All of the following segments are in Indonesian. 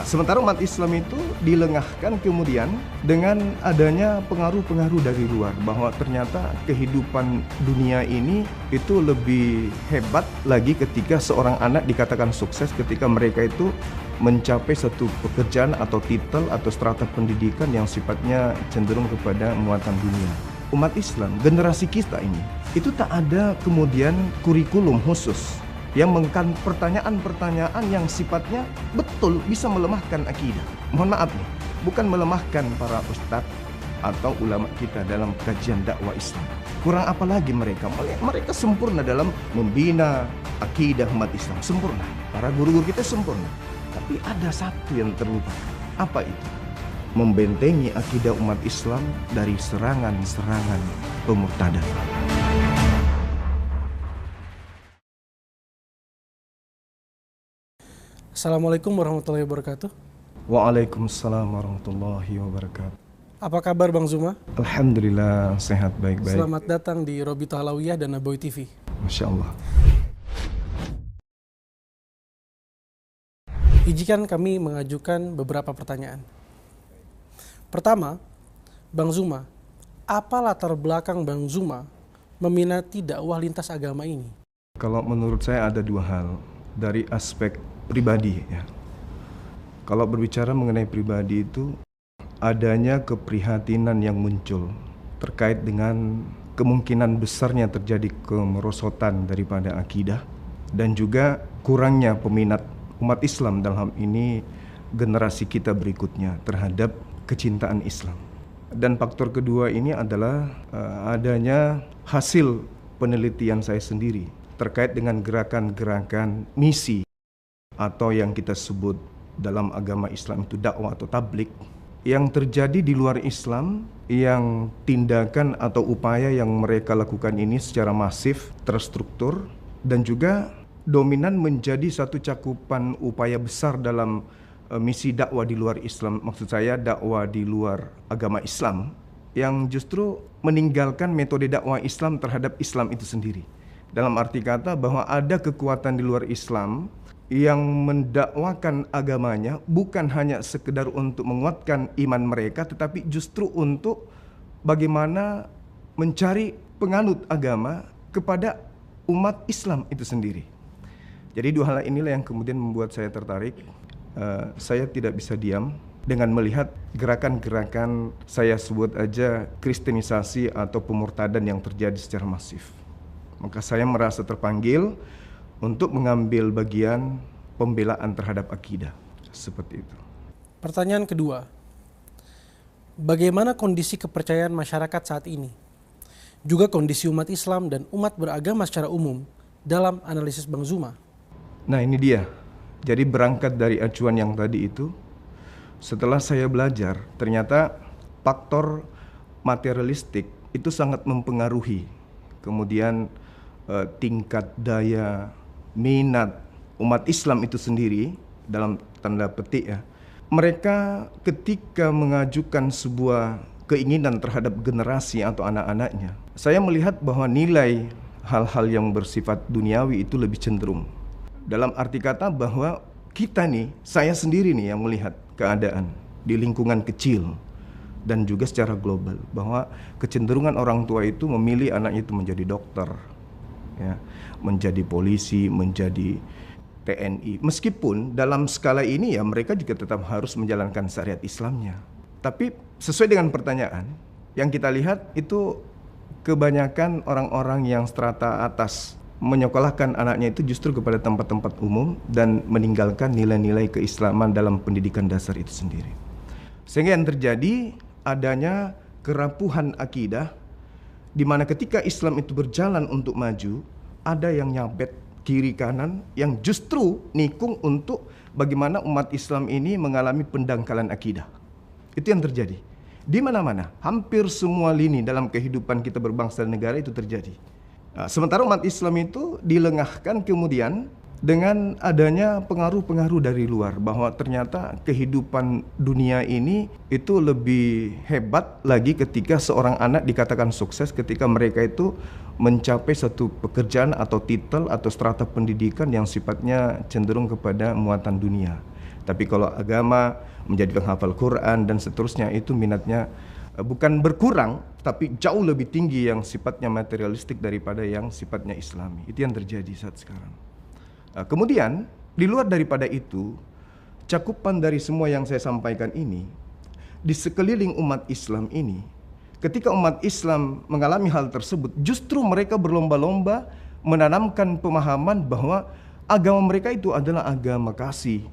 Sementara umat Islam itu dilengahkan kemudian dengan adanya pengaruh-pengaruh dari luar, bahwa ternyata kehidupan dunia ini itu lebih hebat lagi ketika seorang anak dikatakan sukses ketika mereka itu mencapai satu pekerjaan atau titel atau strata pendidikan yang sifatnya cenderung kepada muatan dunia. Umat Islam, generasi kita ini, itu tak ada kemudian kurikulum khusus yang mengangkat pertanyaan-pertanyaan yang sifatnya betul bisa melemahkan akidah. Mohon maaf nih, bukan melemahkan para ustadz atau ulama kita dalam kajian dakwah Islam. Kurang apa lagi mereka? Mereka sempurna dalam membina akidah umat Islam, sempurna. Para guru-guru kita sempurna. Tapi ada satu yang terlupakan. Apa itu? Membentengi akidah umat Islam dari serangan-serangan pemurtadan. Assalamualaikum warahmatullahi wabarakatuh. Waalaikumsalam warahmatullahi wabarakatuh. Apa kabar Bang Zuma? Alhamdulillah sehat baik-baik. Selamat datang di Robito Halawiyah dan Nabawi TV. Masya Allah. Izinkan kami mengajukan beberapa pertanyaan. Pertama, Bang Zuma, apa latar belakang Bang Zuma meminati dakwah lintas agama ini? Kalau menurut saya ada dua hal dari aspek pribadi ya. Kalau berbicara mengenai pribadi itu adanya keprihatinan yang muncul terkait dengan kemungkinan besarnya terjadi kemerosotan daripada akidah dan juga kurangnya peminat umat Islam dalam hal ini generasi kita berikutnya terhadap kecintaan Islam. Dan faktor kedua ini adalah adanya hasil penelitian saya sendiri terkait dengan gerakan-gerakan misi atau yang kita sebut dalam agama Islam itu dakwah atau tablik yang terjadi di luar Islam, yang tindakan atau upaya yang mereka lakukan ini secara masif, terstruktur, dan juga dominan menjadi satu cakupan upaya besar dalam misi dakwah di luar Islam. Maksud saya dakwah di luar agama Islam yang justru meninggalkan metode dakwah Islam terhadap Islam itu sendiri. Dalam arti kata bahwa ada kekuatan di luar Islam yang mendakwakan agamanya bukan hanya sekedar untuk menguatkan iman mereka, tetapi justru untuk bagaimana mencari penganut agama kepada umat Islam itu sendiri. Jadi dua hal inilah yang kemudian membuat saya tertarik. Saya tidak bisa diam dengan melihat gerakan-gerakan, saya sebut aja kristenisasi atau pemurtadan yang terjadi secara masif. Maka saya merasa terpanggil untuk mengambil bagian pembelaan terhadap akidah. Seperti itu. Pertanyaan kedua, bagaimana kondisi kepercayaan masyarakat saat ini? Juga kondisi umat Islam dan umat beragama secara umum dalam analisis Bang Zuma. Nah ini dia. Jadi berangkat dari acuan yang tadi itu, setelah saya belajar, ternyata faktor materialistik itu sangat mempengaruhi kemudian tingkat daya minat umat Islam itu sendiri, dalam tanda petik ya. Mereka ketika mengajukan sebuah keinginan terhadap generasi atau anak-anaknya, saya melihat bahwa nilai hal-hal yang bersifat duniawi itu lebih cenderung. Dalam arti kata bahwa kita nih, saya sendiri nih yang melihat keadaan di lingkungan kecil dan juga secara global, bahwa kecenderungan orang tua itu memilih anaknya itu menjadi dokter, ya, menjadi polisi, menjadi TNI. Meskipun dalam skala ini ya mereka juga tetap harus menjalankan syariat Islamnya. Tapi sesuai dengan pertanyaan yang kita lihat itu kebanyakan orang-orang yang strata atas menyekolahkan anaknya itu justru kepada tempat-tempat umum dan meninggalkan nilai-nilai keislaman dalam pendidikan dasar itu sendiri. Sehingga yang terjadi adanya kerapuhan akidah, di mana ketika Islam itu berjalan untuk maju, ada yang nyabet kiri kanan yang justru nikung untuk bagaimana umat Islam ini mengalami pendangkalan akidah. Itu yang terjadi. Di mana-mana, hampir semua lini dalam kehidupan kita berbangsa dan negara itu terjadi. Nah, sementara umat Islam itu dilengahkan kemudian dengan adanya pengaruh-pengaruh dari luar, bahwa ternyata kehidupan dunia ini itu lebih hebat lagi ketika seorang anak dikatakan sukses ketika mereka itu mencapai satu pekerjaan atau titel atau strata pendidikan yang sifatnya cenderung kepada muatan dunia. Tapi kalau agama menjadi penghafal Quran dan seterusnya, itu minatnya bukan berkurang, tapi jauh lebih tinggi yang sifatnya materialistik daripada yang sifatnya Islami. Itu yang terjadi saat sekarang. Kemudian di luar daripada itu, cakupan dari semua yang saya sampaikan ini, di sekeliling umat Islam ini, ketika umat Islam mengalami hal tersebut, justru mereka berlomba-lomba menanamkan pemahaman bahwa agama mereka itu adalah agama kasih.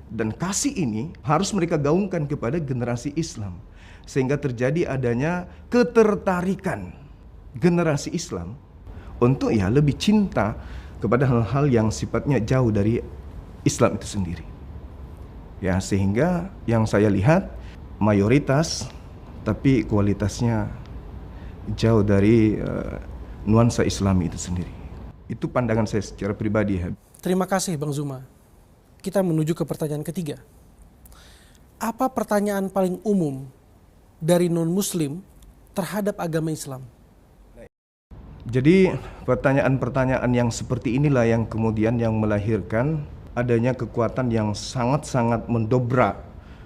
Dan kasih ini harus mereka gaungkan kepada generasi Islam. Sehingga terjadi adanya ketertarikan generasi Islam untuk lebih cinta kepada hal-hal yang sifatnya jauh dari Islam itu sendiri. Ya, sehingga yang saya lihat mayoritas tapi kualitasnya jauh dari nuansa Islami itu sendiri. Itu pandangan saya secara pribadi. Terima kasih Bang Zuma. Kita menuju ke pertanyaan ketiga. Apa pertanyaan paling umum dari non-muslim terhadap agama Islam? Jadi pertanyaan-pertanyaan yang seperti inilah yang kemudian yang melahirkan adanya kekuatan yang sangat-sangat mendobrak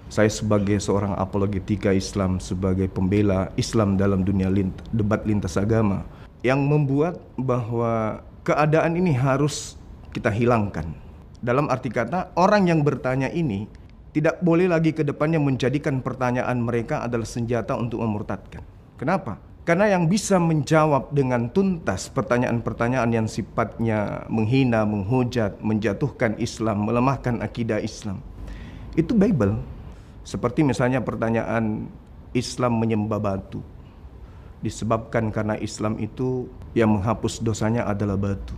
saya sebagai seorang apologetika Islam, sebagai pembela Islam dalam dunia debat lintas agama, yang membuat bahwa keadaan ini harus kita hilangkan. Dalam arti kata, orang yang bertanya ini tidak boleh lagi ke depannya menjadikan pertanyaan mereka adalah senjata untuk memurtadkan. Kenapa? Karena yang bisa menjawab dengan tuntas pertanyaan-pertanyaan yang sifatnya menghina, menghujat, menjatuhkan Islam, melemahkan akidah Islam, itu Bible. Seperti misalnya pertanyaan Islam menyembah batu, disebabkan karena Islam itu yang menghapus dosanya adalah batu.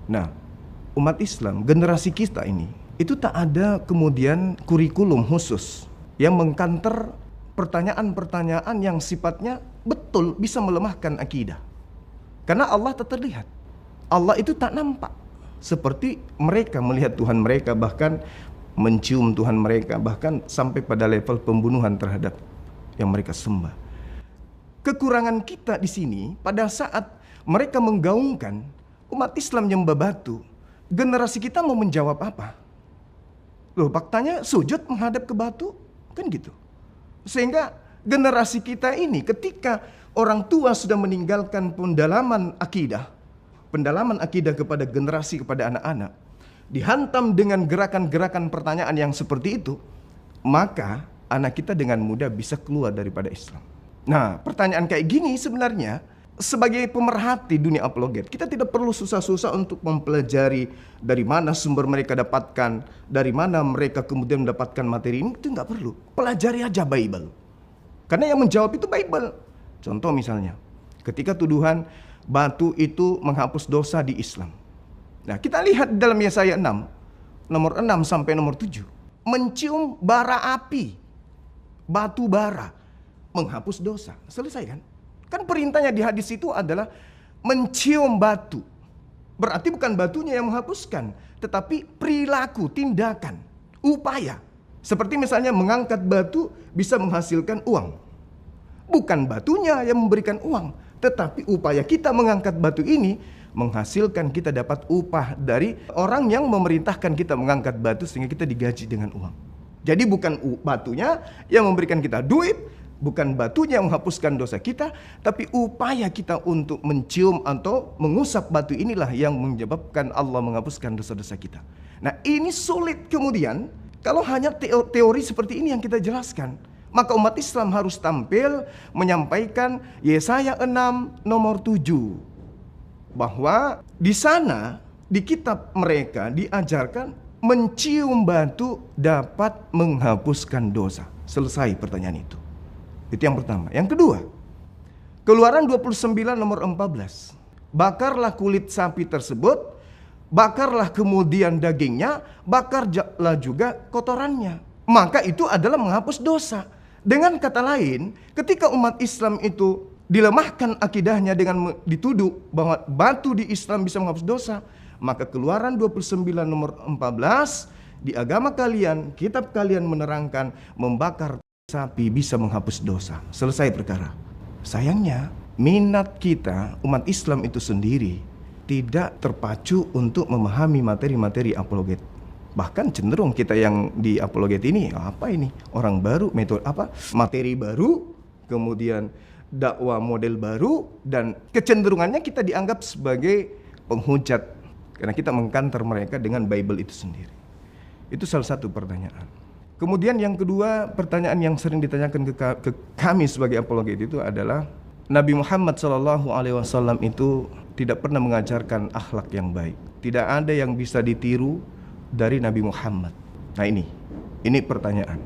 Nah, umat Islam, generasi kita ini, itu tak ada kemudian kurikulum khusus yang mengkanter pertanyaan-pertanyaan yang sifatnya betul bisa melemahkan akidah. Karena Allah tak terlihat. Allah itu tak nampak. Seperti mereka melihat Tuhan mereka, bahkan mencium Tuhan mereka, bahkan sampai pada level pembunuhan terhadap yang mereka sembah. Kekurangan kita di sini pada saat mereka menggaungkan umat Islam nyembah batu, generasi kita mau menjawab apa? Loh, faktanya sujud menghadap ke batu, kan gitu. Sehingga generasi kita ini ketika orang tua sudah meninggalkan pendalaman akidah kepada generasi, kepada anak-anak, dihantam dengan gerakan-gerakan pertanyaan yang seperti itu, maka anak kita dengan mudah bisa keluar daripada Islam. Nah, pertanyaan kayak gini sebenarnya sebagai pemerhati dunia apologet, kita tidak perlu susah-susah untuk mempelajari dari mana sumber mereka dapatkan, dari mana mereka kemudian mendapatkan materi ini, itu nggak perlu. Pelajari aja Bible. Karena yang menjawab itu Bible. Contoh misalnya, ketika tuduhan batu itu menghapus dosa di Islam. Nah, kita lihat dalam Yesaya 6, nomor 6 sampai nomor 7. Mencium bara api, batu bara, menghapus dosa. Selesai kan? Kan perintahnya di hadis itu adalah mencium batu. Berarti bukan batunya yang menghapuskan, tetapi perilaku, tindakan, upaya. Seperti misalnya mengangkat batu bisa menghasilkan uang. Bukan batunya yang memberikan uang, tetapi upaya kita mengangkat batu ini menghasilkan kita dapat upah dari orang yang memerintahkan kita mengangkat batu sehingga kita digaji dengan uang. Jadi bukan batunya yang memberikan kita duit, bukan batunya yang menghapuskan dosa kita, tapi upaya kita untuk mencium atau mengusap batu inilah yang menyebabkan Allah menghapuskan dosa-dosa kita. Nah, ini sulit kemudian kalau hanya teori seperti ini yang kita jelaskan. Maka umat Islam harus tampil menyampaikan Yesaya 6 nomor 7. Bahwa di sana, di kitab mereka diajarkan mencium batu dapat menghapuskan dosa. Selesai pertanyaan itu. Itu yang pertama. Yang kedua, Keluaran 29 nomor 14. Bakarlah kulit sapi tersebut, bakarlah kemudian dagingnya, bakarlah juga kotorannya. Maka itu adalah menghapus dosa. Dengan kata lain, ketika umat Islam itu dilemahkan akidahnya dengan dituduh bahwa batu di Islam bisa menghapus dosa, maka Keluaran 29 nomor 14, di agama kalian, kitab kalian menerangkan membakar sapi bisa menghapus dosa. Selesai perkara. Sayangnya, minat kita, umat Islam itu sendiri, tidak terpacu untuk memahami materi-materi apologet. Bahkan cenderung kita yang di apologet ini, apa ini? Orang baru, metode apa? Materi baru, kemudian dakwah model baru, dan kecenderungannya kita dianggap sebagai penghujat karena kita mengkanter mereka dengan Bible itu sendiri. Itu salah satu pertanyaan. Kemudian yang kedua, pertanyaan yang sering ditanyakan ke kami sebagai apologet itu adalah Nabi Muhammad SAW itu tidak pernah mengajarkan akhlak yang baik. Tidak ada yang bisa ditiru dari Nabi Muhammad. Nah ini pertanyaan.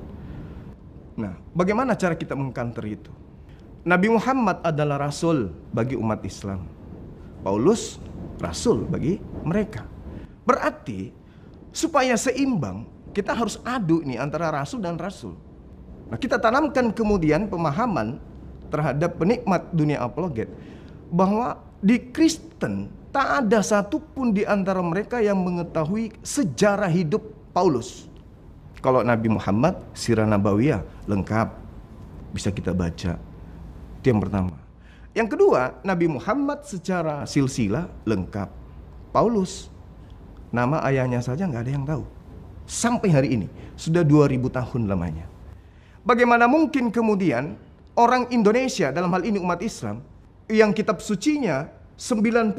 Nah, bagaimana cara kita mengkanter itu? Nabi Muhammad adalah rasul bagi umat Islam. Paulus rasul bagi mereka. Berarti supaya seimbang, kita harus adu nih antara rasul dan rasul. Nah, kita tanamkan kemudian pemahaman terhadap penikmat dunia apologet bahwa di Kristen tak ada satupun di antara mereka yang mengetahui sejarah hidup Paulus. Kalau Nabi Muhammad, Sirah Nabawiyah lengkap, bisa kita baca. Itu yang pertama. Yang kedua, Nabi Muhammad secara silsilah lengkap. Paulus, nama ayahnya saja nggak ada yang tahu. Sampai hari ini, sudah 2000 tahun lamanya. Bagaimana mungkin kemudian orang Indonesia, dalam hal ini umat Islam, yang kitab sucinya 90%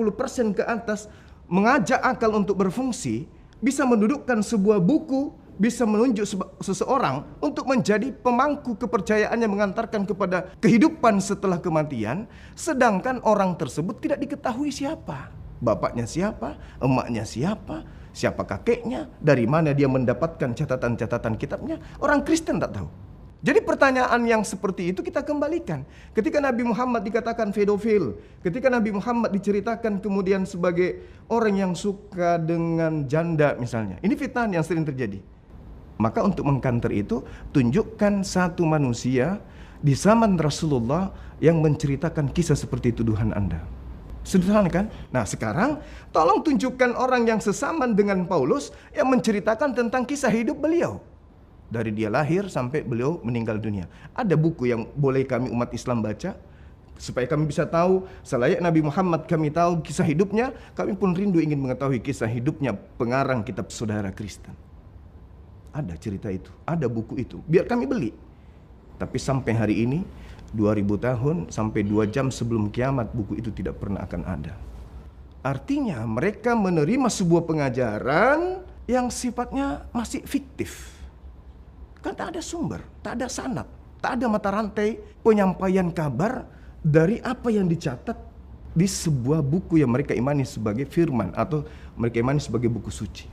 ke atas mengajak akal untuk berfungsi, bisa mendudukkan sebuah buku, bisa menunjuk seseorang untuk menjadi pemangku kepercayaan yang mengantarkan kepada kehidupan setelah kematian, sedangkan orang tersebut tidak diketahui siapa. Bapaknya siapa, emaknya siapa, siapa kakeknya, dari mana dia mendapatkan catatan-catatan kitabnya, orang Kristen tak tahu. Jadi pertanyaan yang seperti itu kita kembalikan. Ketika Nabi Muhammad dikatakan pedofil, ketika Nabi Muhammad diceritakan kemudian sebagai orang yang suka dengan janda misalnya. Ini fitnah yang sering terjadi. Maka untuk mengkanter itu, tunjukkan satu manusia di zaman Rasulullah yang menceritakan kisah seperti tuduhan Anda. Sederhana kan? Nah sekarang tolong tunjukkan orang yang sesaman dengan Paulus yang menceritakan tentang kisah hidup beliau. Dari dia lahir sampai beliau meninggal dunia. Ada buku yang boleh kami umat Islam baca supaya kami bisa tahu selayak Nabi Muhammad kami tahu kisah hidupnya, kami pun rindu ingin mengetahui kisah hidupnya pengarang kitab Saudara Kristen. Ada cerita itu, ada buku itu, biar kami beli. Tapi sampai hari ini 2000 tahun sampai 2 jam sebelum kiamat buku itu tidak pernah akan ada. Artinya mereka menerima sebuah pengajaran yang sifatnya masih fiktif. Kan tak ada sumber, tak ada sanad, tak ada mata rantai penyampaian kabar dari apa yang dicatat di sebuah buku yang mereka imani sebagai firman atau mereka imani sebagai buku suci.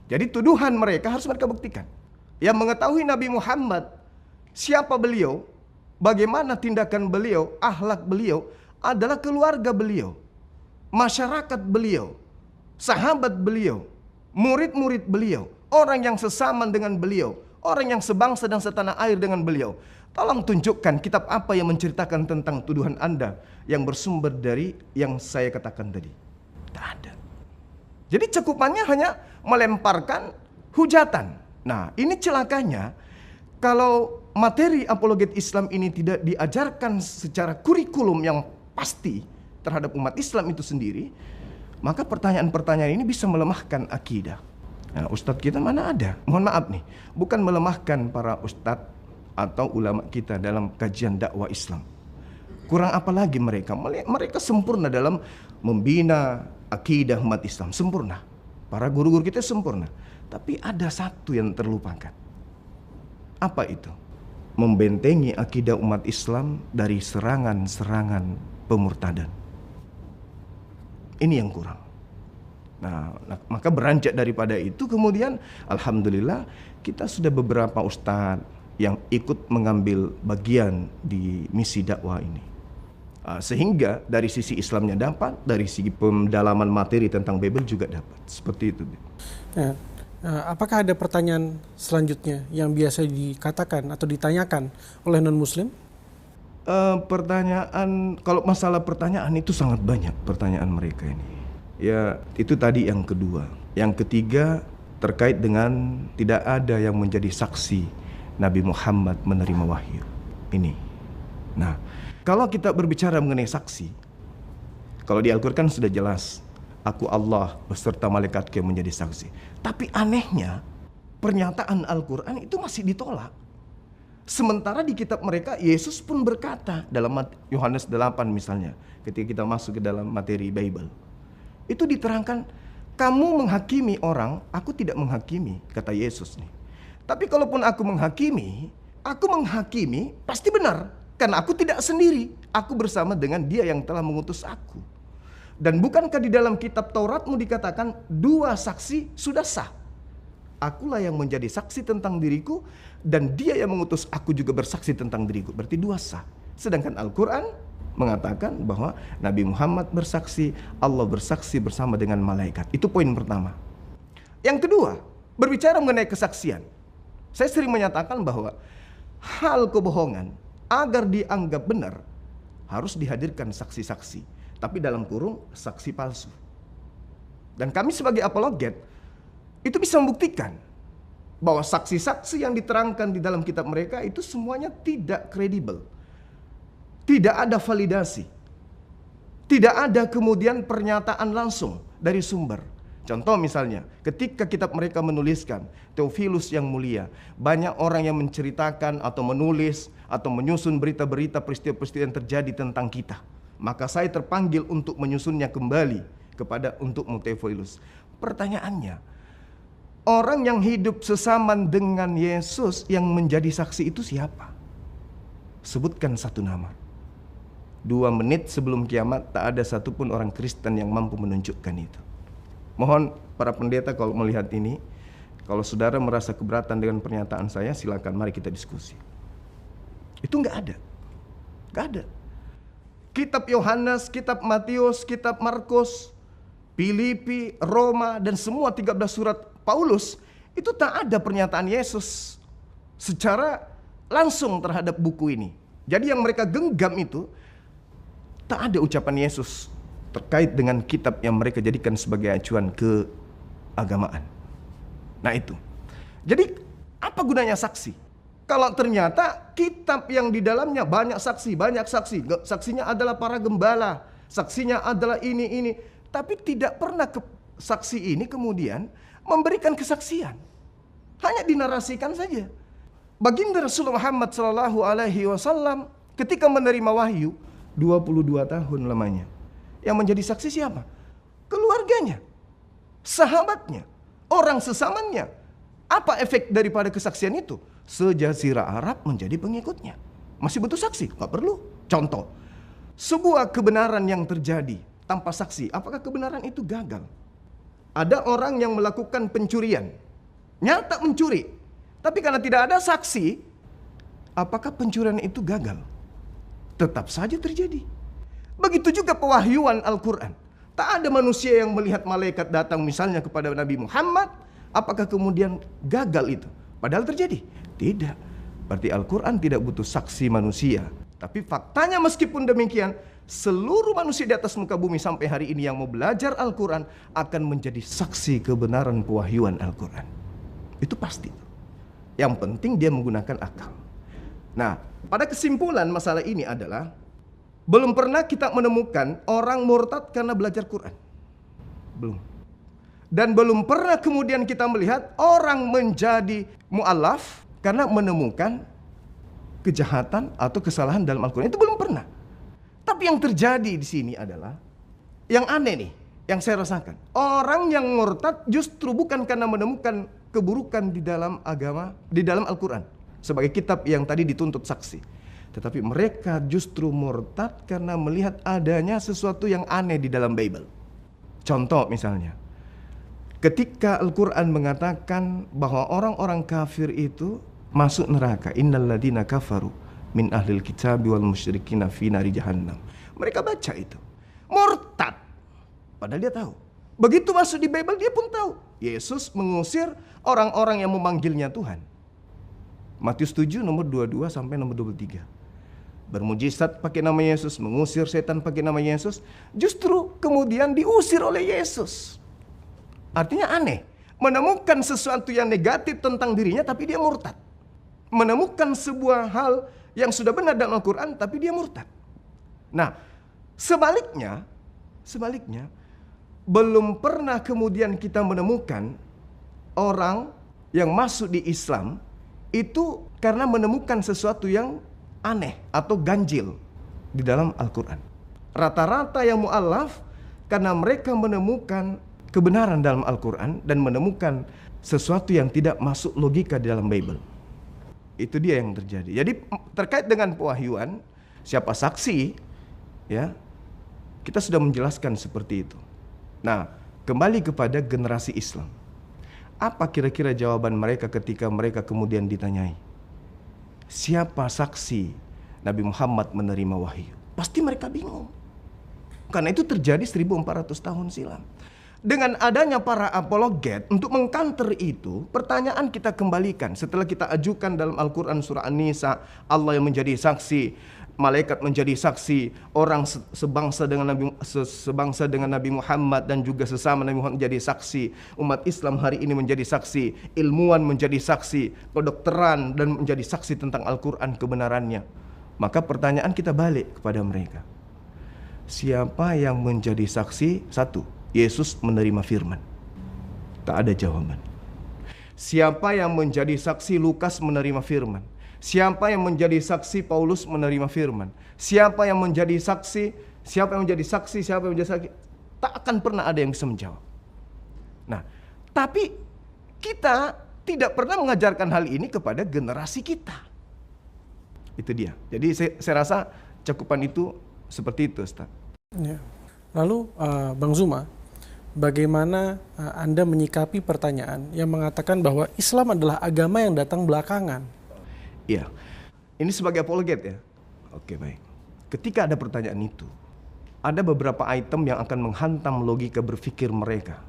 Jadi tuduhan mereka harus mereka buktikan. Yang mengetahui Nabi Muhammad, siapa beliau, bagaimana tindakan beliau, akhlak beliau adalah keluarga beliau, masyarakat beliau, sahabat beliau, murid-murid beliau, orang yang sesaman dengan beliau, orang yang sebangsa dan setanah air dengan beliau. Tolong tunjukkan kitab apa yang menceritakan tentang tuduhan Anda yang bersumber dari yang saya katakan tadi. Tak ada. Jadi cakupannya hanya melemparkan hujatan. Nah, ini celakanya kalau materi apologet Islam ini tidak diajarkan secara kurikulum yang pasti terhadap umat Islam itu sendiri, maka pertanyaan-pertanyaan ini bisa melemahkan akidah. Nah, ustadz kita mana ada? Mohon maaf nih, bukan melemahkan para ustadz atau ulama kita dalam kajian dakwah Islam. Kurang apa lagi mereka? Mereka sempurna dalam membina akidah umat Islam, sempurna. Para guru-guru kita sempurna. Tapi ada satu yang terlupakan. Apa itu? Membentengi akidah umat Islam dari serangan-serangan pemurtadan. Ini yang kurang. Nah, maka beranjak daripada itu kemudian alhamdulillah kita sudah beberapa ustadz yang ikut mengambil bagian di misi dakwah ini. Sehingga dari sisi Islamnya dapat, dari segi pendalaman materi tentang Bible juga dapat. Seperti itu. Nah, apakah ada pertanyaan selanjutnya yang biasa dikatakan atau ditanyakan oleh non-muslim? Pertanyaan, kalau masalah pertanyaan itu sangat banyak pertanyaan mereka ini. Ya, itu tadi yang kedua. Yang ketiga terkait dengan tidak ada yang menjadi saksi Nabi Muhammad menerima wahyu. Ini. Nah, kalau kita berbicara mengenai saksi, kalau di Al-Quran sudah jelas Aku Allah beserta malaikatku yang menjadi saksi. Tapi anehnya, pernyataan Al-Quran itu masih ditolak. Sementara di kitab mereka, Yesus pun berkata dalam Yohanes 8 misalnya, ketika kita masuk ke dalam materi Bible, itu diterangkan, kamu menghakimi orang, aku tidak menghakimi, kata Yesus nih. Tapi kalaupun aku menghakimi pasti benar. Karena aku tidak sendiri, aku bersama dengan dia yang telah mengutus aku. Dan bukankah di dalam kitab Tauratmu dikatakan 2 saksi sudah sah? Akulah yang menjadi saksi tentang diriku, dan dia yang mengutus aku juga bersaksi tentang diriku. Berarti 2 sah. Sedangkan Al-Quran mengatakan bahwa Nabi Muhammad bersaksi, Allah bersaksi bersama dengan malaikat. Itu poin pertama. Yang kedua, berbicara mengenai kesaksian. Saya sering menyatakan bahwa hal kebohongan agar dianggap benar harus dihadirkan saksi-saksi. Tapi dalam kurung saksi palsu. Dan kami sebagai apologet itu bisa membuktikan bahwa saksi-saksi yang diterangkan di dalam kitab mereka itu semuanya tidak kredibel. Tidak ada validasi. Tidak ada kemudian pernyataan langsung dari sumber. Contoh misalnya, ketika kitab mereka menuliskan Theophilus yang mulia, banyak orang yang menceritakan atau menulis atau menyusun berita-berita peristiwa-peristiwa yang terjadi tentang kita. Maka saya terpanggil untuk menyusunnya kembali kepada untuk Theophilus. Pertanyaannya, orang yang hidup sesaman dengan Yesus yang menjadi saksi itu siapa? Sebutkan satu nama. 2 menit sebelum kiamat tak ada satupun orang Kristen yang mampu menunjukkan itu. Mohon para pendeta kalau melihat ini, kalau saudara merasa keberatan dengan pernyataan saya, silakan mari kita diskusi. Itu nggak ada. Nggak ada. Kitab Yohanes, kitab Matius, kitab Markus, Filipi, Roma, dan semua 13 surat Paulus, itu tak ada pernyataan Yesus secara langsung terhadap buku ini. Jadi yang mereka genggam itu, tak ada ucapan Yesus terkait dengan kitab yang mereka jadikan sebagai acuan keagamaan. Nah itu. Jadi apa gunanya saksi? Kalau ternyata kitab yang di dalamnya banyak saksi. Saksinya adalah para gembala, saksinya adalah ini. Tapi tidak pernah saksi ini kemudian memberikan kesaksian. Hanya dinarasikan saja. Baginda Rasulullah Muhammad SAW ketika menerima wahyu 22 tahun lamanya. Yang menjadi saksi siapa? Keluarganya, sahabatnya, orang sesamanya. Apa efek daripada kesaksian itu? Sejazirah Arab menjadi pengikutnya. Masih butuh saksi? Gak perlu. Contoh, sebuah kebenaran yang terjadi tanpa saksi, apakah kebenaran itu gagal? Ada orang yang melakukan pencurian, nyata mencuri, tapi karena tidak ada saksi, apakah pencurian itu gagal? Tetap saja terjadi. Begitu juga pewahyuan Al-Quran. Tak ada manusia yang melihat malaikat datang misalnya kepada Nabi Muhammad, apakah kemudian gagal itu? Padahal terjadi. Tidak. Berarti Al-Quran tidak butuh saksi manusia. Tapi faktanya meskipun demikian, seluruh manusia di atas muka bumi sampai hari ini yang mau belajar Al-Quran akan menjadi saksi kebenaran pewahyuan Al-Quran. Itu pasti. Yang penting dia menggunakan akal. Nah, pada kesimpulan masalah ini adalah belum pernah kita menemukan orang murtad karena belajar Quran. Belum. Dan belum pernah kemudian kita melihat orang menjadi mu'alaf karena menemukan kejahatan atau kesalahan dalam Al-Quran. Itu belum pernah. Tapi yang terjadi di sini adalah yang aneh nih, yang saya rasakan. Orang yang murtad justru bukan karena menemukan keburukan di dalam agama, di dalam Al-Quran sebagai kitab yang tadi dituntut saksi. Tetapi mereka justru murtad karena melihat adanya sesuatu yang aneh di dalam Bible. Contoh misalnya, ketika Al-Quran mengatakan bahwa orang-orang kafir itu masuk neraka, innal ladina kafaru min ahlil kitabi wal musyrikina fi nari jahannam. Mereka baca itu, murtad. Padahal dia tahu. Begitu masuk di Bible dia pun tahu. Yesus mengusir orang-orang yang memanggilnya Tuhan. Matius 7 nomor 22 sampai nomor 23. Bermujizat pakai nama Yesus, mengusir setan pakai nama Yesus, justru kemudian diusir oleh Yesus. Artinya aneh, menemukan sesuatu yang negatif tentang dirinya tapi dia murtad. Menemukan sebuah hal yang sudah benar dalam Al-Quran tapi dia murtad. Nah, sebaliknya belum pernah kemudian kita menemukan orang yang masuk di Islam itu karena menemukan sesuatu yang aneh atau ganjil di dalam Al-Quran. Rata-rata yang mu'alaf karena mereka menemukan kebenaran dalam Al-Quran dan menemukan sesuatu yang tidak masuk logika di dalam Bible. Itu dia yang terjadi. Jadi terkait dengan pewahyuan, siapa saksi, ya, kita sudah menjelaskan seperti itu. Nah, kembali kepada generasi Islam. Apa kira-kira jawaban mereka ketika mereka kemudian ditanyai, siapa saksi Nabi Muhammad menerima wahyu? Pasti mereka bingung. Karena itu terjadi 1400 tahun silam. Dengan adanya para apologet untuk mengkanter itu, pertanyaan kita kembalikan. Setelah kita ajukan dalam Al-Quran surah An-Nisa, Allah yang menjadi saksi, malaikat menjadi saksi, orang sebangsa dengan Nabi Muhammad dan juga sesama Nabi Muhammad menjadi saksi, umat Islam hari ini menjadi saksi, ilmuwan menjadi saksi, kedokteran dan menjadi saksi tentang Al-Quran kebenarannya. Maka pertanyaan kita balik kepada mereka. Siapa yang menjadi saksi? Satu, Yesus menerima firman. Tak ada jawaban. Siapa yang menjadi saksi? Lukas menerima firman. Siapa yang menjadi saksi? Paulus menerima firman. Siapa yang menjadi saksi? Siapa yang menjadi saksi? Siapa yang menjadi saksi? Tak akan pernah ada yang bisa menjawab. Nah, tapi kita tidak pernah mengajarkan hal ini kepada generasi kita. Itu dia. Jadi saya rasa cakupan itu seperti itu, Ustaz. Ya. Lalu Bang Zuma, bagaimana Anda menyikapi pertanyaan yang mengatakan bahwa Islam adalah agama yang datang belakangan? Iya, ini sebagai apologet ya. Oke, baik. Ketika ada pertanyaan itu, ada beberapa item yang akan menghantam logika berpikir mereka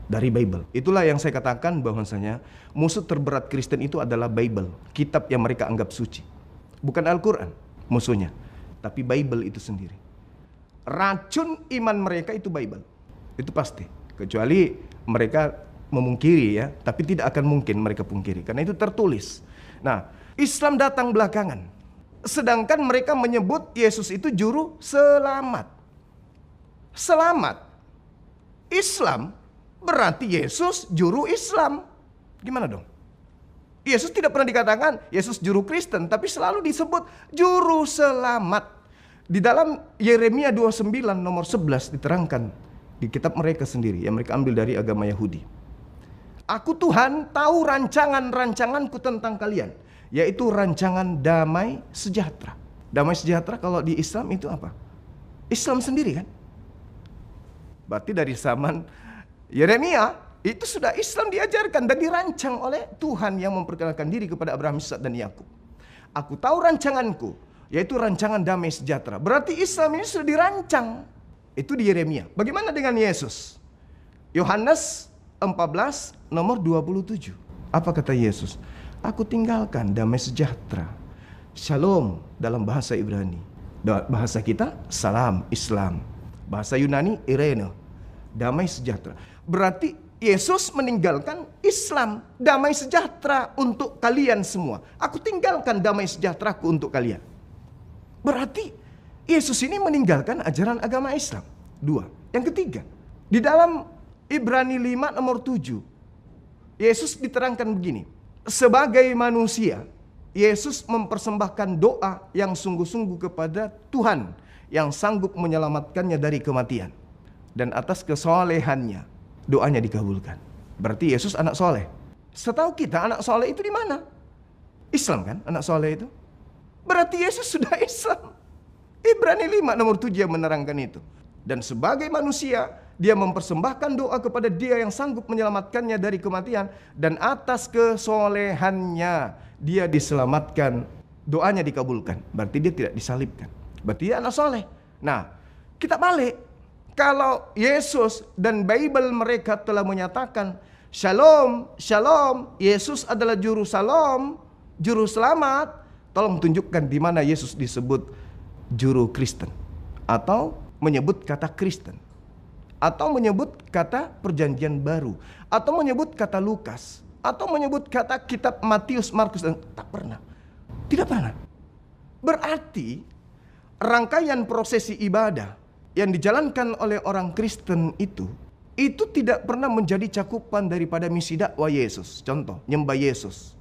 dari Bible. Itulah yang saya katakan bahwasanya musuh terberat Kristen itu adalah Bible, kitab yang mereka anggap suci. Bukan Al-Quran musuhnya, tapi Bible itu sendiri. Racun iman mereka itu Bible. Itu pasti. Kecuali mereka memungkiri ya, tapi tidak akan mungkin mereka pungkiri karena itu tertulis. Nah, Islam datang belakangan. Sedangkan mereka menyebut Yesus itu juru selamat. Selamat. Islam berarti Yesus juru Islam. Gimana dong? Yesus tidak pernah dikatakan Yesus juru Kristen, tapi selalu disebut juru selamat. Di dalam Yeremia 29 nomor 11 diterangkan di kitab mereka sendiri yang mereka ambil dari agama Yahudi. Aku Tuhan tahu rancangan-rancanganku tentang kalian, yaitu rancangan damai sejahtera. Damai sejahtera kalau di Islam itu apa? Islam sendiri kan? Berarti dari zaman Yeremia itu sudah Islam diajarkan dan dirancang oleh Tuhan yang memperkenalkan diri kepada Abraham, Ishak dan Yakub. Aku tahu rancanganku, yaitu rancangan damai sejahtera. Berarti Islam ini sudah dirancang. Itu di Yeremia. Bagaimana dengan Yesus? Yohanes 14 nomor 27. Apa kata Yesus? Aku tinggalkan damai sejahtera. Shalom dalam bahasa Ibrani. Bahasa kita salam, Islam. Bahasa Yunani Irene. Damai sejahtera. Berarti Yesus meninggalkan Islam, damai sejahtera untuk kalian semua. Aku tinggalkan damai sejahteraku untuk kalian. Berarti Yesus ini meninggalkan ajaran agama Islam. 2. Yang ketiga, di dalam Ibrani 5 nomor 7, Yesus diterangkan begini. Sebagai manusia, Yesus mempersembahkan doa yang sungguh-sungguh kepada Tuhan yang sanggup menyelamatkannya dari kematian. Dan atas kesolehannya, doanya dikabulkan. Berarti Yesus anak soleh. Setahu kita anak soleh itu di mana? Islam kan anak soleh itu. Berarti Yesus sudah Islam. Ibrani 5 nomor 7 yang menerangkan itu. Dan sebagai manusia, dia mempersembahkan doa kepada dia yang sanggup menyelamatkannya dari kematian. Dan atas kesolehannya, dia diselamatkan. Doanya dikabulkan. Berarti dia tidak disalibkan. Berarti dia anak soleh. Nah, kita balik. Kalau Yesus dan Bible mereka telah menyatakan Shalom, Shalom, Yesus adalah juru salam, juru selamat. Tolong tunjukkan di mana Yesus disebut juru Kristen, atau menyebut kata Kristen, atau menyebut kata Perjanjian Baru, atau menyebut kata Lukas, atau menyebut kata kitab Matius, Markus, dan tak pernah. Tidak pernah. Berarti rangkaian prosesi ibadah yang dijalankan oleh orang Kristen itu itu tidak pernah menjadi cakupan daripada misi dakwah Yesus. Contoh, nyembah Yesus.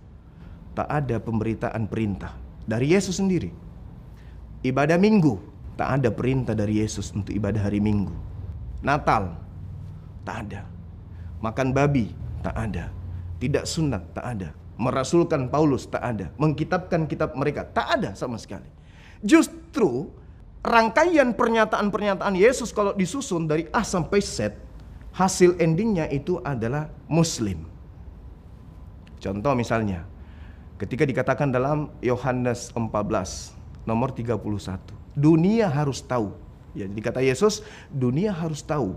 Tak ada pemberitaan perintah dari Yesus sendiri. Ibadah Minggu, tak ada perintah dari Yesus untuk ibadah hari Minggu. Natal, tak ada. Makan babi, tak ada. Tidak sunat, tak ada. Merasulkan Paulus, tak ada. Mengkitabkan kitab mereka, tak ada sama sekali. Justru rangkaian pernyataan-pernyataan Yesus kalau disusun dari A sampai Z, hasil endingnya itu adalah Muslim. Contoh misalnya, ketika dikatakan dalam Yohanes 14, nomor 31. Dunia harus tahu. Ya, jadi kata Yesus, dunia harus tahu.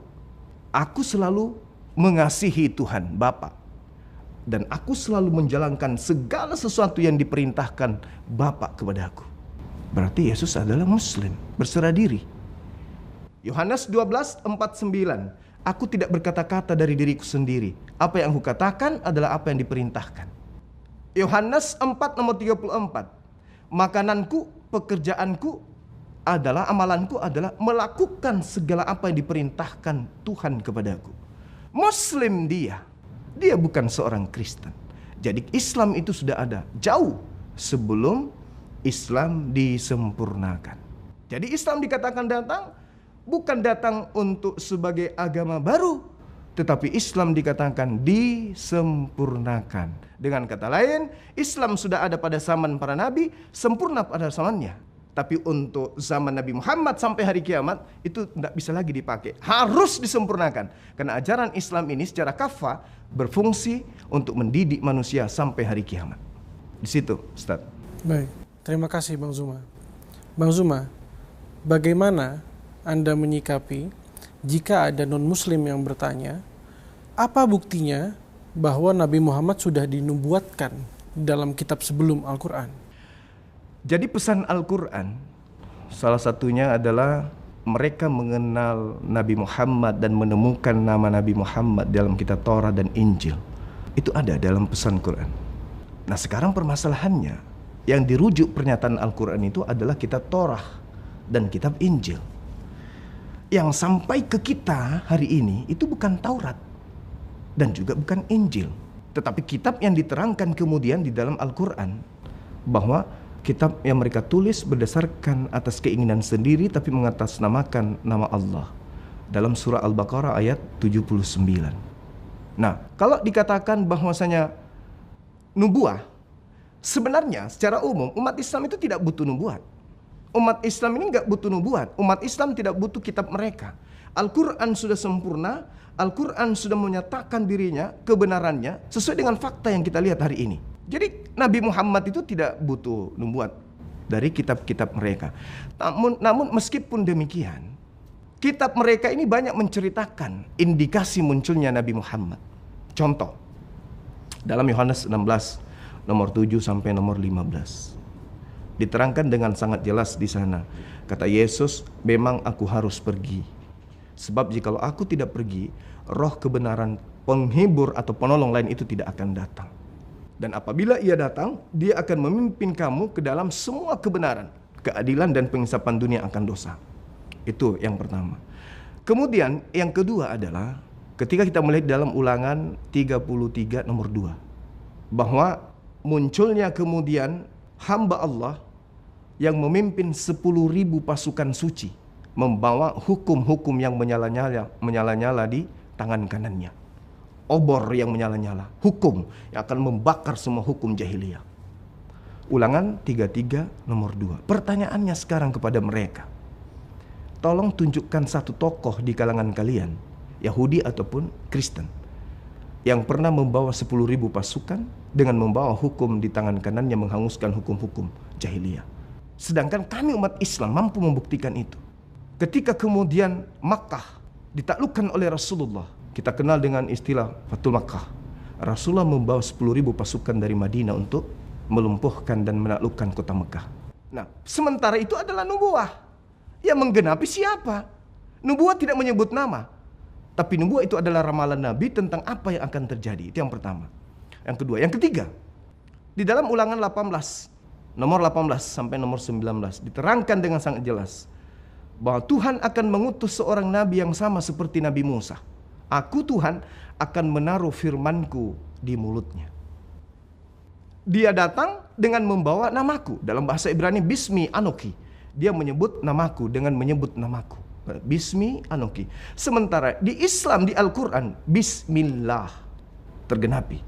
Aku selalu mengasihi Tuhan Bapa. Dan aku selalu menjalankan segala sesuatu yang diperintahkan Bapa kepada aku. Berarti Yesus adalah Muslim, berserah diri. Yohanes 12:49. Aku tidak berkata-kata dari diriku sendiri. Apa yang aku katakan adalah apa yang diperintahkan. Yohanes 4 nomor 34. Makananku, pekerjaanku adalah, amalanku adalah melakukan segala apa yang diperintahkan Tuhan kepadaku. Muslim dia bukan seorang Kristen. Jadi Islam itu sudah ada jauh sebelum Islam disempurnakan. Jadi Islam dikatakan datang, bukan datang untuk sebagai agama baru, tetapi Islam dikatakan disempurnakan. Dengan kata lain, Islam sudah ada pada zaman para nabi, sempurna pada zamannya. Tapi untuk zaman Nabi Muhammad sampai hari kiamat, itu tidak bisa lagi dipakai. Harus disempurnakan. Karena ajaran Islam ini secara kafah berfungsi untuk mendidik manusia sampai hari kiamat. Di situ, Ustaz. Baik, terima kasih Bang Zuma. Bang Zuma, bagaimana Anda menyikapi jika ada non-muslim yang bertanya, apa buktinya bahwa Nabi Muhammad sudah dinubuatkan dalam kitab sebelum Al-Quran? Jadi pesan Al-Quran, salah satunya adalah mereka mengenal Nabi Muhammad dan menemukan nama Nabi Muhammad dalam kitab Taurat dan Injil. Itu ada dalam pesan Quran. Nah sekarang permasalahannya, yang dirujuk pernyataan Al-Quran itu adalah kitab Taurat dan kitab Injil. Yang sampai ke kita hari ini itu bukan Taurat dan juga bukan Injil, tetapi kitab yang diterangkan kemudian di dalam Al-Quran, bahwa kitab yang mereka tulis berdasarkan atas keinginan sendiri tapi mengatasnamakan nama Allah. Dalam surah Al-Baqarah ayat 79. Nah, kalau dikatakan bahwasanya nubuah, sebenarnya secara umum umat Islam itu tidak butuh nubuat. Umat Islam ini nggak butuh nubuat. Umat Islam tidak butuh kitab mereka. Al-Quran sudah sempurna. Al-Quran sudah menyatakan dirinya, kebenarannya sesuai dengan fakta yang kita lihat hari ini. Jadi Nabi Muhammad itu tidak butuh nubuat dari kitab-kitab mereka. Namun meskipun demikian, kitab mereka ini banyak menceritakan indikasi munculnya Nabi Muhammad. Contoh, dalam Yohanes 16 nomor 7 sampai nomor 15. Diterangkan dengan sangat jelas di sana. Kata Yesus, memang aku harus pergi. Sebab jikalau aku tidak pergi, roh kebenaran, penghibur atau penolong lain itu tidak akan datang. Dan apabila ia datang, dia akan memimpin kamu ke dalam semua kebenaran, keadilan dan pengisapan dunia akan dosa. Itu yang pertama. Kemudian yang kedua adalah ketika kita melihat dalam Ulangan 33 nomor 2. Bahwa munculnya kemudian hamba Allah yang memimpin 10.000 pasukan suci, membawa hukum-hukum yang menyala-nyala di tangan kanannya. Obor yang menyala-nyala, hukum yang akan membakar semua hukum jahiliyah. Ulangan 33 nomor 2. Pertanyaannya sekarang kepada mereka, tolong tunjukkan satu tokoh di kalangan kalian, Yahudi ataupun Kristen, yang pernah membawa 10.000 pasukan dengan membawa hukum di tangan kanannya menghanguskan hukum-hukum jahiliyah. Sedangkan kami umat Islam mampu membuktikan itu. Ketika kemudian Makkah ditaklukkan oleh Rasulullah, kita kenal dengan istilah Fathul Makkah. Rasulullah membawa 10.000 pasukan dari Madinah untuk melumpuhkan dan menaklukkan kota Mekah. Nah, sementara itu adalah nubuah. Yang menggenapi siapa? Nubuah tidak menyebut nama. Tapi nubuah itu adalah ramalan Nabi tentang apa yang akan terjadi. Itu yang pertama. Yang kedua. Yang ketiga, di dalam Ulangan 18, nomor 18 sampai nomor 19, diterangkan dengan sangat jelas bahwa Tuhan akan mengutus seorang Nabi yang sama seperti Nabi Musa Aku Tuhan akan menaruh firmanku di mulutnya. Dia datang dengan membawa namaku. Dalam bahasa Ibrani Bismi Anoki. Dia menyebut namaku dengan menyebut namaku. Bismi Anoki. Sementara di Islam, di Al-Quran, Bismillah tergenapi.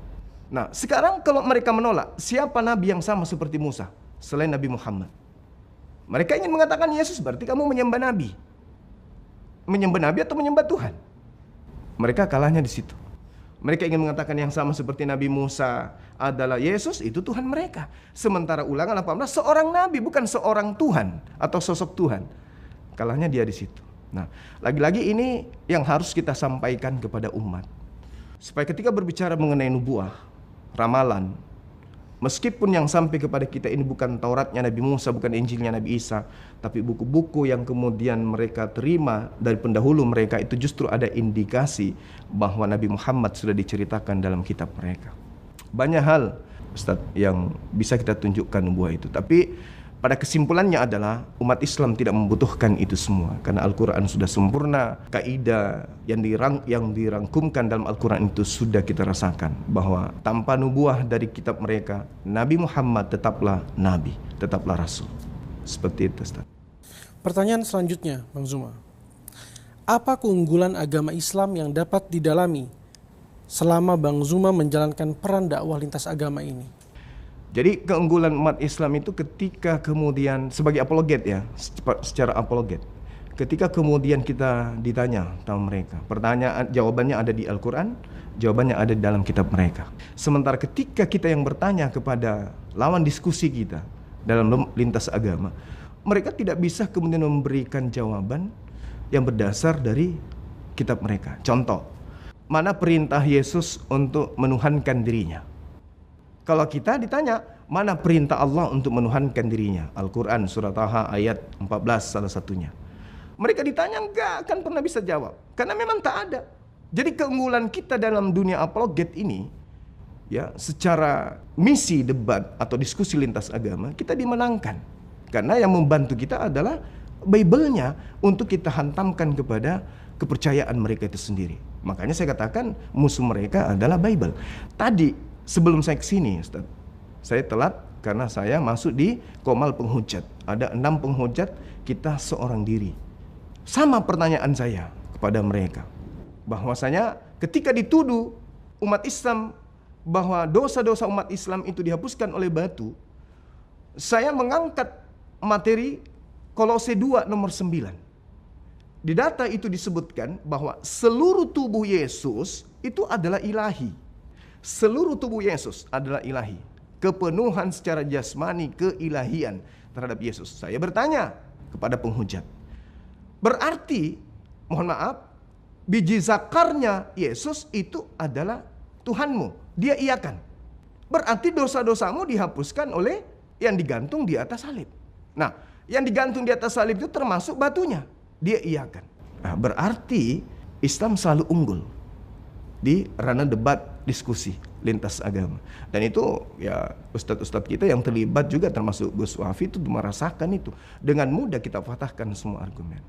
Nah, sekarang kalau mereka menolak, siapa nabi yang sama seperti Musa selain Nabi Muhammad? Mereka ingin mengatakan Yesus berarti kamu menyembah nabi. Menyembah nabi atau menyembah Tuhan? Mereka kalahnya di situ. Mereka ingin mengatakan yang sama seperti Nabi Musa adalah Yesus, itu Tuhan mereka. Sementara Ulangan 18, seorang nabi bukan seorang Tuhan atau sosok Tuhan. Kalahnya dia di situ. Nah, lagi-lagi ini yang harus kita sampaikan kepada umat. Supaya ketika berbicara mengenai nubuah, ramalan, meskipun yang sampai kepada kita ini bukan Tauratnya Nabi Musa, bukan Injilnya Nabi Isa, tapi buku-buku yang kemudian mereka terima dari pendahulu mereka, itu justru ada indikasi bahwa Nabi Muhammad sudah diceritakan dalam kitab mereka. Banyak hal, Ustaz, yang bisa kita tunjukkan nubuah itu. Tapi pada kesimpulannya adalah umat Islam tidak membutuhkan itu semua, karena Al-Quran sudah sempurna. Kaidah yang dirangkumkan dalam Al-Quran itu sudah kita rasakan, bahwa tanpa nubuah dari kitab mereka, Nabi Muhammad tetaplah Nabi, tetaplah Rasul. Seperti itu, Ustaz. Pertanyaan selanjutnya, Bang Zuma. Apa keunggulan agama Islam yang dapat didalami selama Bang Zuma menjalankan peran dakwah lintas agama ini? Jadi keunggulan umat Islam itu ketika kemudian sebagai apologet ya, secara apologet. Ketika kemudian kita ditanya sama mereka, jawabannya ada di Al-Quran, jawabannya ada di dalam kitab mereka. Sementara ketika kita yang bertanya kepada lawan diskusi kita dalam lintas agama, mereka tidak bisa kemudian memberikan jawaban yang berdasar dari kitab mereka. Contoh, mana perintah Yesus untuk menuhankan dirinya? Kalau kita ditanya, mana perintah Allah untuk menuhankan dirinya? Al-Quran, surah Taha ayat 14 salah satunya. Mereka ditanya, enggak akan pernah bisa jawab, karena memang tak ada. Jadi keunggulan kita dalam dunia apologet ini, ya, secara misi debat atau diskusi lintas agama, kita dimenangkan. Karena yang membantu kita adalah Bible-nya untuk kita hantamkan kepada kepercayaan mereka itu sendiri. Makanya saya katakan musuh mereka adalah Bible. Tadi sebelum saya kesini, Ustaz, saya telat karena saya masuk di Komal Penghujat. Ada 6 penghujat, kita seorang diri. Sama pertanyaan saya kepada mereka, bahwasanya ketika dituduh umat Islam bahwa dosa-dosa umat Islam itu dihapuskan oleh batu, saya mengangkat materi Kolose 2 nomor 9. Di data itu disebutkan bahwa seluruh tubuh Yesus itu adalah ilahi. Seluruh tubuh Yesus adalah ilahi. Kepenuhan secara jasmani, keilahian terhadap Yesus. Saya bertanya kepada penghujat, berarti, mohon maaf, biji zakarnya Yesus itu adalah Tuhanmu. Dia iakan. Berarti dosa-dosamu dihapuskan oleh yang digantung di atas salib. Nah, yang digantung di atas salib itu termasuk batunya. Dia iakan. Nah, berarti Islam selalu unggul di ranah debat diskusi lintas agama. Dan itu ya ustadz-ustadz kita yang terlibat juga termasuk Gus Wafi itu merasakan itu. Dengan mudah kita patahkan semua argumen.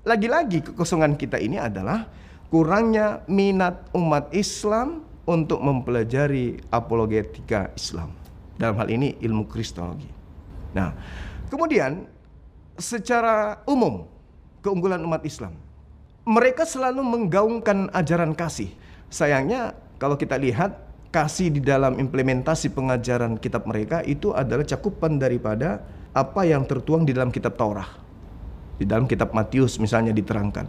Lagi-lagi kekosongan kita ini adalah kurangnya minat umat Islam untuk mempelajari apologetika Islam. Dalam hal ini ilmu kristologi. Nah, kemudian secara umum keunggulan umat Islam, mereka selalu menggaungkan ajaran kasih. Sayangnya kalau kita lihat kasih di dalam implementasi pengajaran kitab mereka itu adalah cakupan daripada apa yang tertuang di dalam kitab Taurat. Di dalam kitab Matius misalnya diterangkan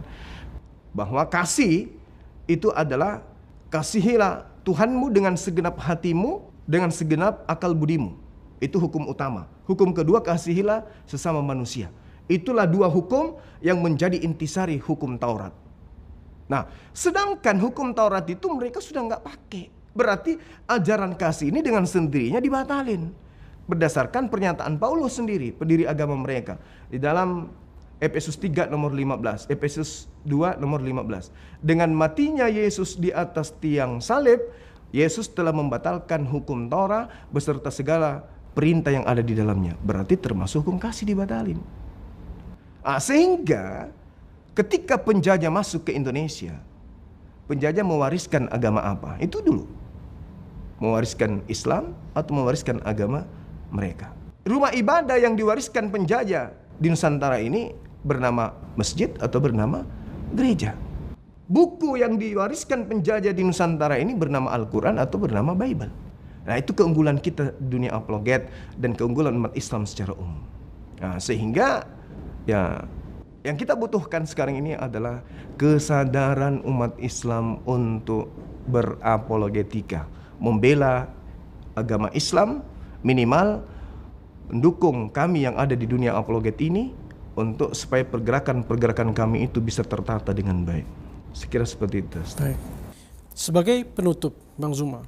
bahwa kasih itu adalah kasihilah Tuhanmu dengan segenap hatimu, dengan segenap akal budimu. Itu hukum utama. Hukum kedua, kasihilah sesama manusia. Itulah 2 hukum yang menjadi intisari hukum Taurat. Nah, sedangkan hukum Taurat itu mereka sudah nggak pakai. Berarti ajaran kasih ini dengan sendirinya dibatalin. Berdasarkan pernyataan Paulus sendiri, pendiri agama mereka. Di dalam Efesus 3 nomor 15, Efesus 2 nomor 15. Dengan matinya Yesus di atas tiang salib, Yesus telah membatalkan hukum Taurat beserta segala perintah yang ada di dalamnya. Berarti termasuk hukum kasih dibatalin. Sehingga ketika penjajah masuk ke Indonesia, penjajah mewariskan agama apa? Itu dulu. Mewariskan Islam atau mewariskan agama mereka. Rumah ibadah yang diwariskan penjajah di Nusantara ini bernama masjid atau bernama gereja. Buku yang diwariskan penjajah di Nusantara ini bernama Al-Quran atau bernama Bible. Nah, itu keunggulan kita dunia apologet dan keunggulan umat Islam secara umum. Nah, sehingga ya yang kita butuhkan sekarang ini adalah kesadaran umat Islam untuk berapologetika, membela agama Islam, minimal mendukung kami yang ada di dunia apologet ini untuk supaya pergerakan-pergerakan kami itu bisa tertata dengan baik. Sekira seperti itu. Baik. Sebagai penutup, Bang Zuma,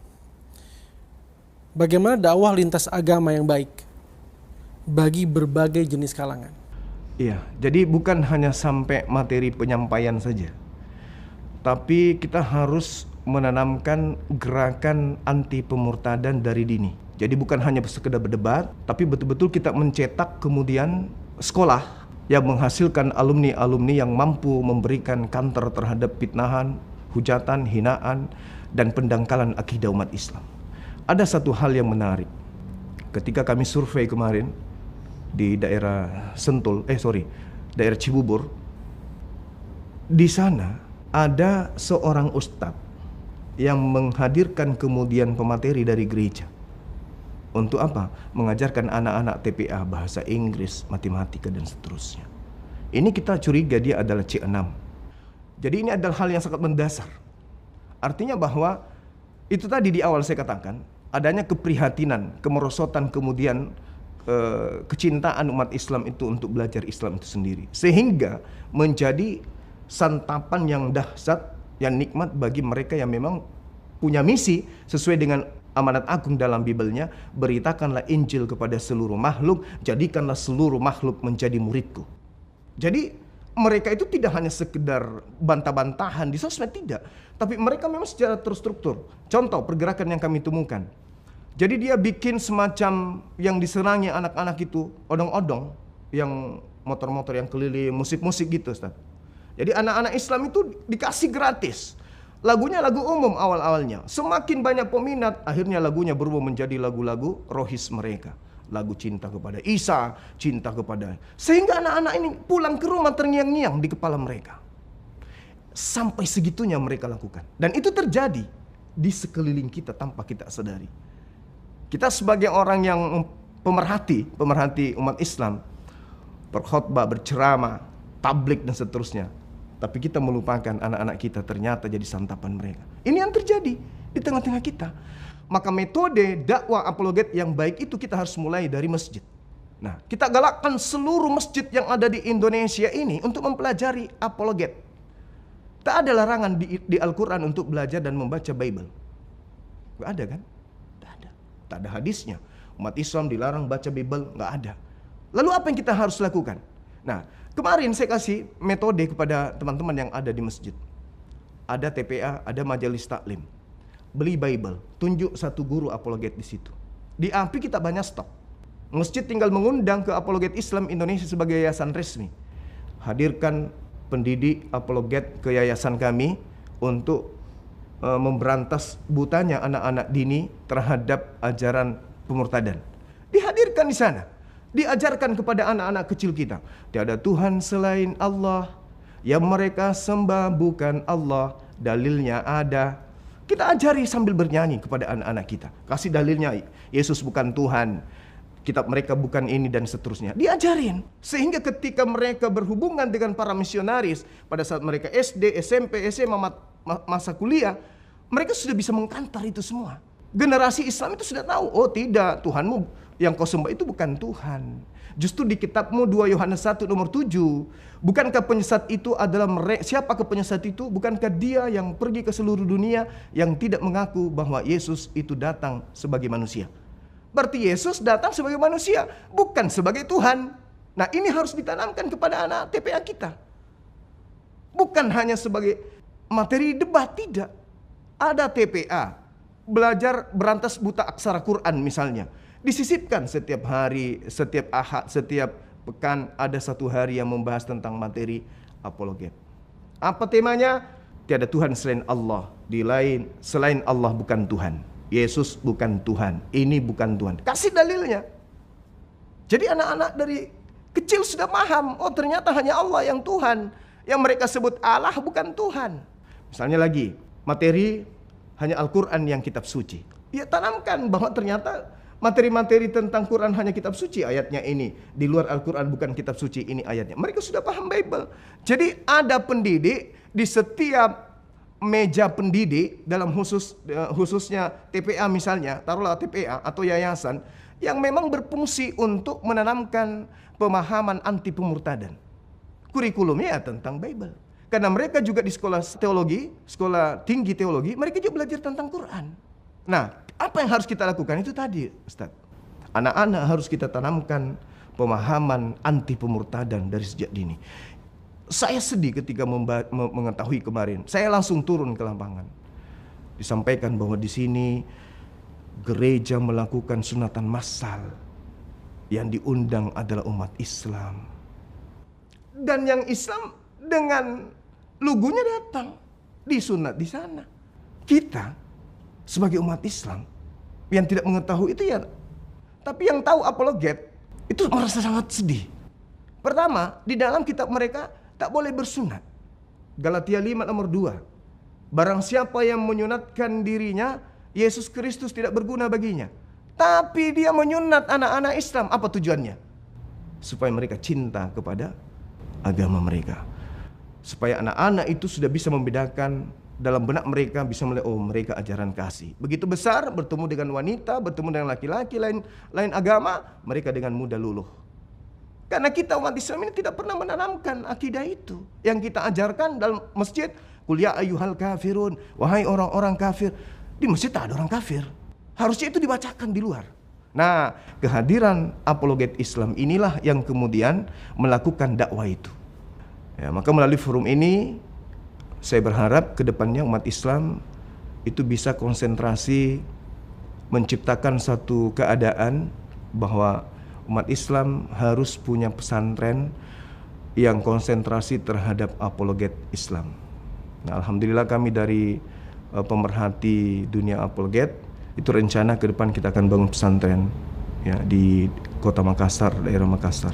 bagaimana dakwah lintas agama yang baik bagi berbagai jenis kalangan? Iya, jadi bukan hanya sampai materi penyampaian saja, tapi kita harus menanamkan gerakan anti pemurtadan dari dini. Jadi bukan hanya sekedar berdebat, tapi betul-betul kita mencetak kemudian sekolah yang menghasilkan alumni-alumni yang mampu memberikan counter terhadap fitnahan, hujatan, hinaan, dan pendangkalan akidah umat Islam. Ada satu hal yang menarik. Ketika kami survei kemarin di daerah daerah Cibubur, di sana ada seorang ustadz yang menghadirkan kemudian pemateri dari gereja. Untuk apa? Mengajarkan anak-anak TPA bahasa Inggris, matematika, dan seterusnya. Ini kita curiga dia adalah C6. Jadi ini adalah hal yang sangat mendasar. Artinya bahwa itu tadi di awal saya katakan, adanya keprihatinan, kemerosotan, kemudian kecintaan umat Islam itu untuk belajar Islam itu sendiri. Sehingga menjadi santapan yang dahsyat, yang nikmat bagi mereka yang memang punya misi sesuai dengan amanat agung dalam Bibelnya, beritakanlah Injil kepada seluruh makhluk, jadikanlah seluruh makhluk menjadi muridku. Jadi mereka itu tidak hanya sekedar bantah-bantahan di sosmed, tidak, tapi mereka memang secara terstruktur. Contoh pergerakan yang kami temukan. Jadi dia bikin semacam yang diserangi anak-anak itu, odong-odong, yang motor-motor yang keliling, musik-musik gitu, Ustaz. Jadi anak-anak Islam itu dikasih gratis. Lagunya lagu umum awal-awalnya. Semakin banyak peminat, akhirnya lagunya berubah menjadi lagu-lagu rohis mereka. Lagu cinta kepada Isa, cinta kepada... Sehingga anak-anak ini pulang ke rumah terngiang-ngiang di kepala mereka. Sampai segitunya mereka lakukan. Dan itu terjadi di sekeliling kita tanpa kita sadari. Kita sebagai orang yang pemerhati umat Islam, berkhotbah, berceramah, tablik dan seterusnya. Tapi kita melupakan anak-anak kita ternyata jadi santapan mereka. Ini yang terjadi di tengah-tengah kita. Maka metode dakwah apologet yang baik itu kita harus mulai dari masjid. Nah, kita galakkan seluruh masjid yang ada di Indonesia ini untuk mempelajari apologet. Tak ada larangan di Al-Quran untuk belajar dan membaca Bible. Gak ada kan? Tak ada. Tak ada hadisnya. Umat Islam dilarang baca Bible, gak ada. Lalu apa yang kita harus lakukan? Nah, kemarin saya kasih metode kepada teman-teman yang ada di masjid. Ada TPA, ada majelis taklim. Beli Bible, tunjuk satu guru apologet di situ. Di API kita banyak stok. Masjid tinggal mengundang ke Apologet Islam Indonesia sebagai yayasan resmi. Hadirkan pendidik apologet ke yayasan kami untuk memberantas butanya anak-anak dini terhadap ajaran pemurtadan. Dihadirkan di sana. Diajarkan kepada anak-anak kecil kita. Tiada Tuhan selain Allah. Yang mereka sembah bukan Allah. Dalilnya ada. Kita ajari sambil bernyanyi kepada anak-anak kita. Kasih dalilnya. Yesus bukan Tuhan. Kitab mereka bukan ini dan seterusnya. Diajarin. Sehingga ketika mereka berhubungan dengan para misionaris. Pada saat mereka SD, SMP, SMA, masa kuliah. Mereka sudah bisa mengkantar itu semua. Generasi Islam itu sudah tahu. Oh tidak, Tuhanmu yang kau sembah itu bukan Tuhan. Justru di kitabmu 2 Yohanes 1 nomor 7. Bukankah penyesat itu adalah mereka? Siapakah penyesat itu? Bukankah dia yang pergi ke seluruh dunia yang tidak mengaku bahwa Yesus itu datang sebagai manusia? Berarti Yesus datang sebagai manusia, bukan sebagai Tuhan. Nah ini harus ditanamkan kepada anak TPA kita. Bukan hanya sebagai materi debat, tidak. Ada TPA, belajar berantas buta aksara Quran misalnya. Disisipkan setiap hari, setiap ahad, setiap pekan ada satu hari yang membahas tentang materi apologet. Apa temanya? tiada Tuhan selain Allah. Selain Allah bukan Tuhan. Yesus bukan Tuhan. Ini bukan Tuhan. Kasih dalilnya. Jadi anak-anak dari kecil sudah paham, oh ternyata hanya Allah yang Tuhan. Yang mereka sebut Allah bukan Tuhan. Misalnya lagi, materi hanya Al-Quran yang kitab suci. Ya tanamkan bahwa ternyata materi-materi tentang Quran hanya kitab suci ayatnya ini. Di luar Al-Quran bukan kitab suci ini ayatnya. Mereka sudah paham Bible. Jadi ada pendidik di setiap meja pendidik dalam khususnya TPA misalnya, taruhlah TPA atau yayasan yang memang berfungsi untuk menanamkan pemahaman anti pemurtadan. Kurikulumnya ya tentang Bible. Karena mereka juga di sekolah teologi, sekolah tinggi teologi, mereka juga belajar tentang Quran. Nah, apa yang harus kita lakukan itu tadi, Ustaz. Anak-anak harus kita tanamkan pemahaman anti pemurtadan dari sejak dini. Saya sedih ketika mengetahui kemarin. Saya langsung turun ke lapangan. Disampaikan bahwa di sini gereja melakukan sunatan massal. Yang diundang adalah umat Islam. Dan yang Islam dengan lugunya datang disunat di sana. Kita sebagai umat Islam yang tidak mengetahui itu ya, tapi yang tahu apologet itu merasa sangat sedih. Pertama, di dalam kitab mereka tak boleh bersunat. Galatia 5 nomor 2. Barang siapa yang menyunatkan dirinya, Yesus Kristus tidak berguna baginya. Tapi dia menyunat anak-anak Islam. Apa tujuannya? Supaya mereka cinta kepada agama mereka. Supaya anak-anak itu sudah bisa membedakan dalam benak mereka, bisa melihat, oh mereka ajaran kasih. Begitu besar, bertemu dengan wanita, bertemu dengan laki-laki lain agama, mereka dengan mudah luluh. Karena kita umat Islam ini tidak pernah menanamkan akidah itu. Yang kita ajarkan dalam masjid, qul ya ayyuhal kafirun, wahai orang-orang kafir. Di masjid tak ada orang kafir. Harusnya itu dibacakan di luar. Nah, kehadiran apologet Islam inilah yang kemudian melakukan dakwah itu. Ya, maka melalui forum ini saya berharap ke depannya umat Islam itu bisa konsentrasi menciptakan satu keadaan bahwa umat Islam harus punya pesantren yang konsentrasi terhadap apologet Islam. Nah, alhamdulillah kami dari pemerhati dunia apologet itu rencana ke depan kita akan bangun pesantren ya di Kota Makassar, daerah Makassar.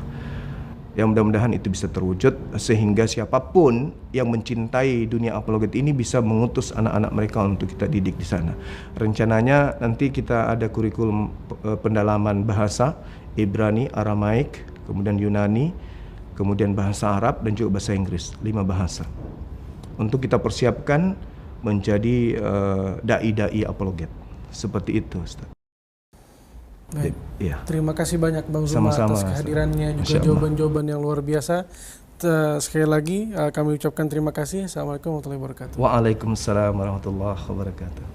Yang mudah-mudahan itu bisa terwujud sehingga siapapun yang mencintai dunia apologet ini bisa mengutus anak-anak mereka untuk kita didik di sana. Rencananya nanti kita ada kurikulum pendalaman bahasa Ibrani, Aramaik, kemudian Yunani, kemudian bahasa Arab dan juga bahasa Inggris, 5 bahasa. Untuk kita persiapkan menjadi dai-dai apologet. Seperti itu, Ustaz. Baik. Ya. Terima kasih banyak Bang Zuma Sama-sama, atas kehadirannya, juga jawaban-jawaban yang luar biasa. Sekali lagi kami ucapkan terima kasih. Assalamualaikum warahmatullahi wabarakatuh. Waalaikumsalam warahmatullahi wabarakatuh.